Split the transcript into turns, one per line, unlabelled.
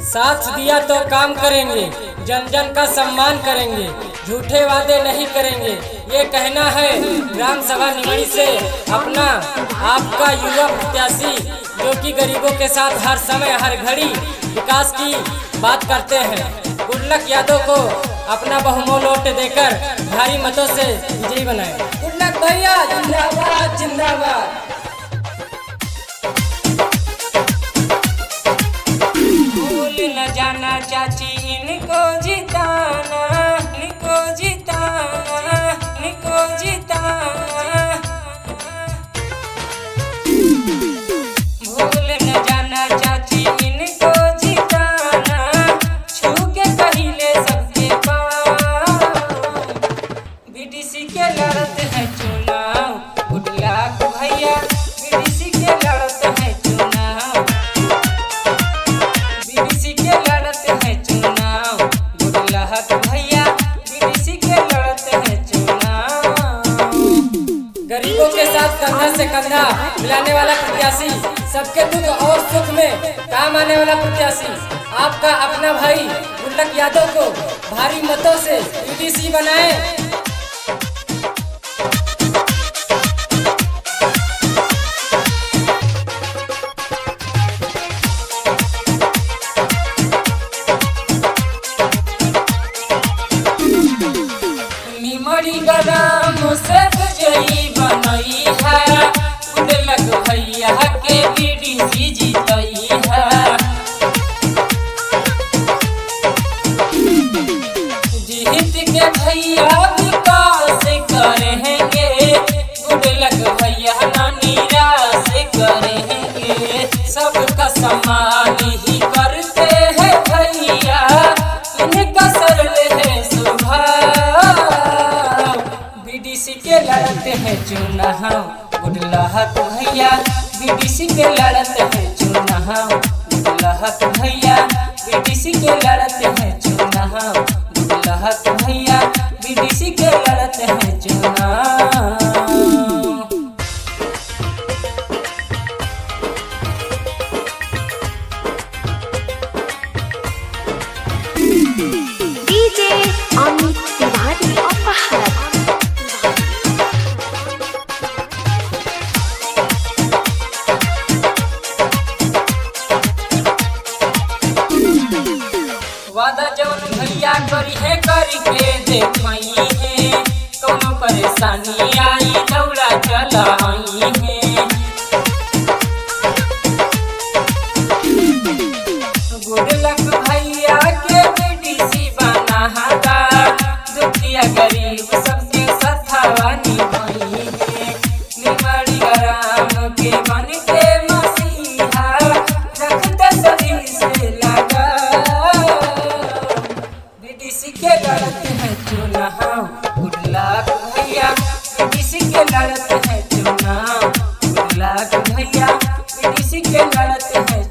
साथ दिया तो काम करेंगे, जन जन का सम्मान करेंगे, झूठे वादे नहीं करेंगे, ये कहना है ग्राम सभा निमड़ी से अपना आपका युवा प्रत्याशी, जो कि गरीबों के साथ हर समय हर घड़ी विकास की बात करते हैं। गुडलक यादव को अपना बहुमोल वोट देकर भारी मतों से विजयी बनाए। गुडलक भैया जिंदाबाद जिंदाबाद। न जाना चाची इनको जिताना, इनको जिताना, इनको जिताना। भूल न जाना चाची इनको जिताना, छू के कहिले सबके पाँव। बीडीसी के लड़त है चुनाव, गुडलक भैया बीडीसी के लड़त है चुनाव, बीडीसी के लड़त है चुनाव, गुडलक भैया बीडीसी के लड़त है चुनाव। गरीबों के साथ कंधा से कंधा मिलाने वाला प्रत्याशी, सबके दुख और सुख में काम आने वाला प्रत्याशी, आपका अपना भाई गुडलक यादव को भारी मतों से बीडीसी बनाए। निमड़ी ग्राम से विजयी बनई है, गुडलक भैया के बीडीसी जीतई है। जीत के भैया विकास करेंगे, गुडलक भैया ना निराश करेंगे। सबका सम्मान ही करते हैं भैया, इनका सरल है स्वभाव। बीडीसी के लड़ते हैं चुनाव, गुडलक भैया बीडीसी के लड़ते हैं चुनाव, गुडलक भैया बीडीसी के लड़ते हैं चुनाव, गुडलक भैया बीडीसी के लड़ते हैं चुनाव।
डीजे अमित तिवारी अपहर।
वादा जौन भैया करी है करके देखई है, कोनो परेशानी आई दौड़ा चलाई है। गुडलक भैया के बीडीसी बनाता, दुखिया गरीब सबके सथवा निभाई है। निमड़ी ग्राम के बन के मसीहा, रखते शरीर से लगा। बीडीसी के लड़त है चुनाव, गुडलक भैया बीडीसी के लड़त है चुनाव, गुडलक भैया बीडीसी के लड़त है